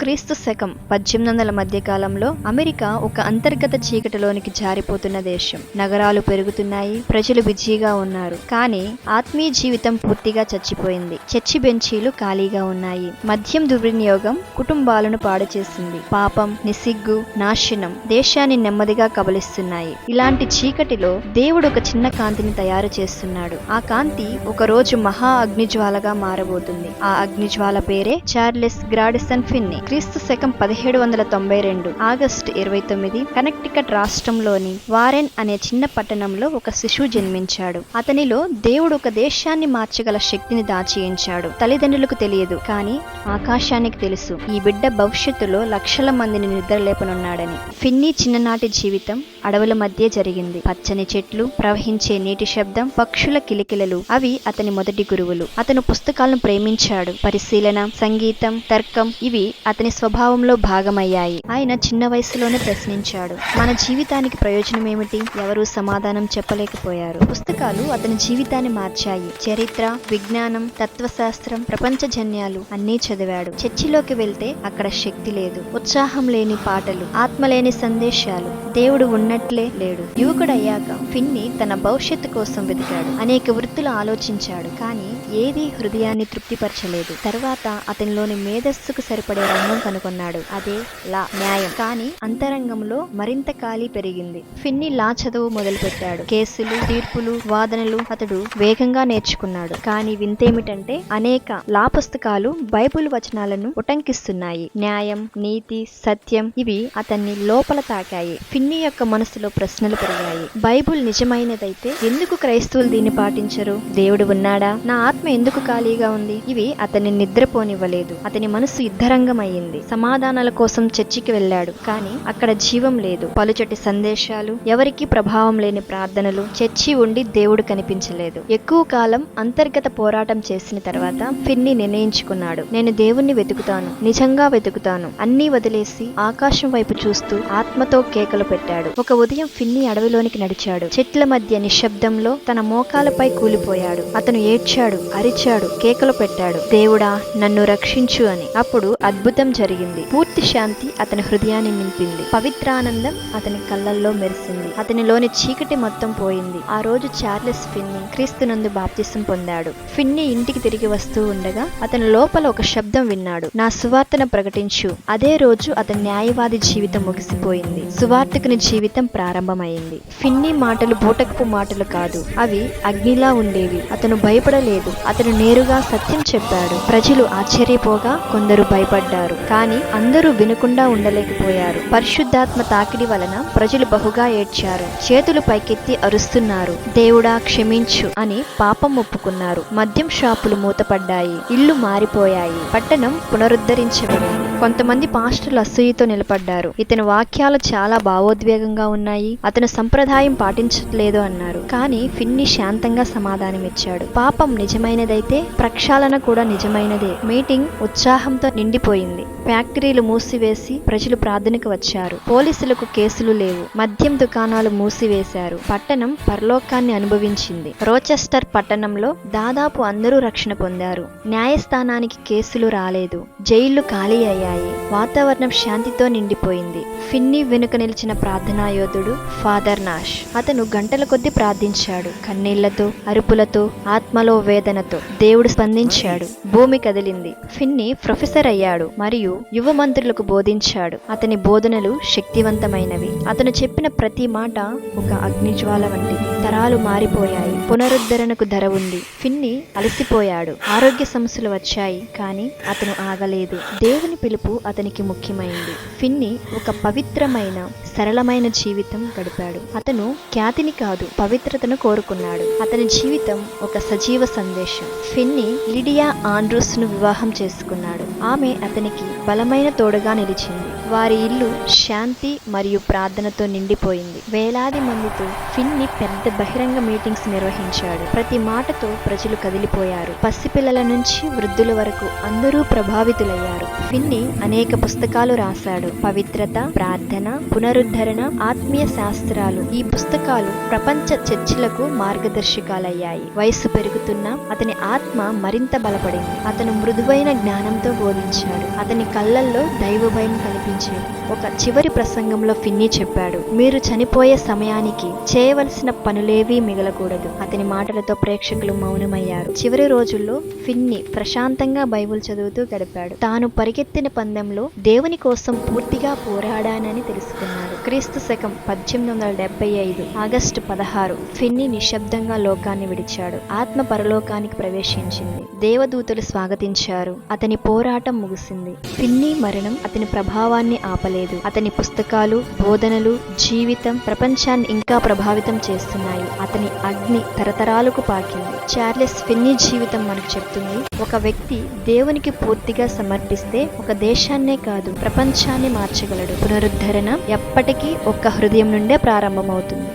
క్రీస్తు శకం 1800 మధ్య కాలంలో అమెరికా ఒక అంతర్గత చీకటిలోనికి జారిపోతున్న దేశం. నగరాలు పెరుగుతున్నాయి, ప్రజలు బిజీగా ఉన్నారు. కానీ ఆత్మీయ జీవితం పూర్తిగా చచ్చిపోయింది. చర్చి బెంచీలు ఖాళీగా ఉన్నాయి. మద్యం దుర్వినియోగం కుటుంబాలను పాడు చేసింది. పాపం, నిసిగ్గు, నాశనం దేశాన్ని నెమ్మదిగా కబలిస్తున్నాయి. ఇలాంటి చీకటిలో దేవుడు ఒక చిన్న కాంతిని తయారు చేస్తున్నాడు. ఆ కాంతి ఒక రోజు మహా అగ్నిజ్వాలగా మారబోతుంది. ఆ అగ్నిజ్వాల పేరే చార్లెస్ గ్రాడిసన్ ఫిన్నీ. క్రీస్తు శకం 1792 ఆగస్టు 29 కనెక్టికట్ రాష్ట్రంలోని వారెన్ అనే చిన్న పట్టణంలో ఒక శిశువు జన్మించాడు. అతనిలో దేవుడు ఒక దేశాన్ని మార్చగల శక్తిని దాచియించాడు. తల్లిదండ్రులకు తెలియదు, కానీ ఆకాశానికి తెలుసు. ఈ బిడ్డ భవిష్యత్తులో లక్షల మందిని నిద్రలేపనున్నాడని. ఫిన్నీ చిన్ననాటి జీవితం అడవుల మధ్య జరిగింది. పచ్చని చెట్లు, ప్రవహించే నీటి శబ్దం, పక్షుల కిలకిలలు అవి అతని మొదటి గురువులు. అతను పుస్తకాలను ప్రేమించాడు. పరిశీలన, సంగీతం, తర్కం ఇవి అతని స్వభావంలో భాగమయ్యాయి. ఆయన చిన్న వయసులోనే ప్రశ్నించాడు, మన జీవితానికి ప్రయోజనం ఏమిటి? ఎవరూ సమాధానం చెప్పలేకపోయారు. పుస్తకాలు అతని జీవితాన్ని మార్చాయి. చరిత్ర, విజ్ఞానం, తత్వశాస్త్రం, ప్రపంచజన్యాలు అన్నీ చదివాడు. చర్చిలోకి వెళ్తే అక్కడ శక్తి లేదు, ఉత్సాహం లేని పాటలు, ఆత్మ లేని సందేశాలు, దేవుడు ఉన్నట్లే లేడు. యువకుడయ్యాక ఫిన్నీ తన భవిష్యత్తు కోసం వెతికాడు. అనేక వృత్తులు ఆలోచించాడు, కానీ ఏదీ హృదయాన్ని తృప్తిపరచలేదు. తర్వాత అతనిలోని మేధస్సుకు సరిపడే రంగం కనుగొన్నాడు. అదే లా, న్యాయం. కానీ అంతరంగంలో మరింత ఖాళీ పెరిగింది. ఫిన్నీ లా చదువు మొదలుపెట్టాడు. కేసులు, తీర్పులు, వాదనలు అతడు వేగంగా నేర్చుకున్నాడు. కానీ వింతేమిటంటే అనేక లా పుస్తకాలు బైబిల్ వచనాలను ఉటంకిస్తున్నాయి. న్యాయం, నీతి, సత్యం ఇవి అతన్ని లోపల తాకాయి. ఫిన్నీ యొక్క మనసులో ప్రశ్నలు పెరిగాయి. బైబిల్ నిజమైనదైతే ఎందుకు క్రైస్తవులు దీన్ని పాటించరు? దేవుడు ఉన్నాడా? నా ఆత్మ ఎందుకు ఖాళీగా ఉంది? ఇవి అతన్ని నిద్రపోనివ్వలేదు. అతని మనసు యుద్ధరంగం అయ్యింది. సమాధానాల కోసం చర్చికి వెళ్ళాడు, కానీ అక్కడ జీవం లేదు. పలుచటి సందేశాలు, ఎవరికీ ప్రభావం లేని ప్రార్థనలు. చర్చి ఉండి దేవుడు కనిపించలేదు. ఎక్కువ కాలం అంతర్గత పోరాటం చేసిన తర్వాత ఫిన్నీ నిర్ణయించుకున్నాడు, నేను దేవుణ్ణి వెతుకుతాను, నిజంగా వెతుకుతాను. అన్నీ వదిలేసి ఆకాశం వైపు చూస్తూ ఆత్మతో కేకలు పెట్టాడు. ఒక ఉదయం ఫిన్నీ అడవిలోనికి నడిచాడు. చెట్ల మధ్య నిశ్శబ్దంలో తన మోకాలపై కూలిపోయాడు. అతను ఏడ్చాడు, అరిచాడు, కేకలు పెట్టాడు, దేవుడా నన్ను రక్షించు అని. అప్పుడు అద్భుతం జరిగింది. పూర్తి శాంతి అతని హృదయాన్ని నింపింది. పవిత్రానందం అతని కళ్ళల్లో మెరిసింది. అతనిలోని చీకటి మొత్తం పోయింది. ఆ రోజు చార్లెస్ ఫిన్నీ క్రీస్తునందు బాప్తిసం పొందాడు. ఫిన్నీ ఇంటికి తిరిగి వస్తూ ఉండగా అతని లోపల ఒక శబ్దం విన్నాడు, నా సువార్తను ప్రకటించు. అదే రోజు అతని న్యాయవాది జీవితం ముగిసిపోయింది. సువార్తకుని జీవితం ప్రారంభమైంది. ఫిన్నీ మాటలు బూటకపు మాటలు కాదు, అవి అగ్నిలా ఉండేవి. అతను భయపడలేదు. అతను నేరుగా సత్యం చెప్పాడు. ప్రజలు ఆశ్చర్యపోగా కొందరు భయపడ్డారు, కానీ అందరూ వినకుండా ఉండలేకపోయారు. పరిశుద్ధాత్మ తాకిడి వలన ప్రజలు బహుగా ఏడ్చారు. చేతులు పైకెత్తి అరుస్తున్నారు, దేవుడా క్షమించు అని పాపం ఒప్పుకున్నారు. మద్యం షాపులు మూతపడ్డాయి. ఇల్లు మారిపోయాయి. పట్టణం పునరుద్ధరించబడింది. కొంతమంది పాస్టర్లు అసూయతో నిలబడ్డారు. ఇతని వాక్యాలు చాలా భావోద్వేగంగా ఉన్నాయి, అతను సంప్రదాయం పాటించట్లేదు అన్నారు. కానీ ఫిన్నీ శాంతంగా సమాధానమిచ్చాడు, పాపం నిజమైనదైతే ప్రక్షాళన కూడా నిజమైనదే. మీటింగ్ ఉత్సాహంతో నిండిపోయింది. ఫ్యాక్టరీలు మూసివేసి ప్రజలు ప్రార్థనకు వచ్చారు. పోలీసులకు కేసులు లేవు. మద్యం దుకాణాలు మూసివేశారు. పట్టణం పరలోకాన్ని అనుభవించింది. రోచెస్టర్ పట్టణంలో దాదాపు అందరూ రక్షణ పొందారు. న్యాయస్థానానికి కేసులు రాలేదు. జైళ్లు ఖాళీ అయ్యాయి. వాతావరణం శాంతితో నిండిపోయింది. ఫిన్నీ వెనుక నిలిచిన ప్రార్థనా యోధుడు ఫాదర్ నాష్. అతను గంటల కొద్దీ ప్రార్థించాడు. కన్నీళ్లతో, అరుపులతో, ఆత్మలో వేదనతో. దేవుడు స్పందించాడు. భూమి కదిలింది. ఫిన్నీ ప్రొఫెసర్ అయ్యాడు మరియు యువ మంత్రులకు బోధించాడు. అతని బోధనలు శక్తివంతమైనవి. అతను చెప్పిన ప్రతి మాట ఒక అగ్నిజ్వాల వంటిది. తరాలు మారిపోయాయి. పునరుద్ధరణకు ధర ఉంది. ఫిన్నీ అలసిపోయాడు. ఆరోగ్య సమస్యలు వచ్చాయి, కానీ అతను ఆగలేదు. దేవుని పిలుపు అతనికి ముఖ్యమైంది. ఫిన్నీ ఒక పవిత్రమైన, సరళమైన జీవితం గడిపాడు. అతను ఖ్యాతిని కాదు, పవిత్రతను కోరుకున్నాడు. అతని జీవితం ఒక సజీవ సందేశం. ఫిన్నీ లిడియా ఆండ్రూస్ ను వివాహం చేసుకున్నాడు. ఆమె అతనికి బలమైన తోడుగా నిలిచింది. వారి ఇల్లు శాంతి మరియు ప్రార్థనతో నిండిపోయింది. వేలాది మందితో ఫిన్నీ పెద్ద బహిరంగ మీటింగ్స్ నిర్వహించాడు. ప్రతి మాటతో ప్రజలు కదిలిపోయారు. పసిపిల్లల నుంచి వృద్ధుల వరకు అందరూ ప్రభావితులయ్యారు. ఫిన్నీ ఫిన్నీ అనేక పుస్తకాలు రాశాడు. పవిత్రత, ప్రార్థన, పునరుద్ధరణ, ఆత్మీయ శాస్త్రాలు. ఈ పుస్తకాలు ప్రపంచ చర్చిలకు మార్గదర్శకాలయ్యాయి. వయస్సు పెరుగుతున్నా అతని ఆత్మ మరింత బలపడింది. అతను మృదువైన జ్ఞానంతో బోధించాడు. అతని కళ్ళల్లో దైవ భయం కనిపించేది. ఒక చివరి ప్రసంగంలో ఫిన్నీ చెప్పాడు, మీరు చనిపోయే సమయానికి చేయవలసిన పనులేవీ మిగలకూడదు. అతని మాటలతో ప్రేక్షకులు మౌనమయ్యారు. చివరి రోజుల్లో ఫిన్నీ ప్రశాంతంగా బైబిల్ చదువుతూ గడిపాడు. తాను పరిగెత్తిన పందెంలో దేవుని కోసం పూర్తిగా పోరాడానని తెలుసుకున్నాడు. క్రీస్తు శకం 1875 ఆగస్టు 16 ఫిన్నీ నిశ్శబ్దంగా లోకాన్ని విడిచాడు. ఆత్మ పరలోకానికి ప్రవేశించింది. దేవదూతలు స్వాగతించారు. అతని పోరాటం ముగిసింది. ఫిన్నీ మరణం అతని ప్రభావాన్ని ఆపలేదు. అతని పుస్తకాలు, బోధనలు, జీవితం ప్రపంచాన్ని ఇంకా ప్రభావితం చేస్తున్నాయి. అతని అగ్ని తరతరాలకు పాకింది. చార్లెస్ ఫిన్నీ జీవితం మనకు చెప్తుంది, ఒక వ్యక్తి దేవునికి పూర్తిగా సమర్పిస్తే ఒక దేశాన్నే కాదు ప్రపంచాన్ని మార్చగలడు. పునరుద్ధరణ ఎప్పటికీ ఒక్క హృదయం నుండే ప్రారంభమవుతుంది.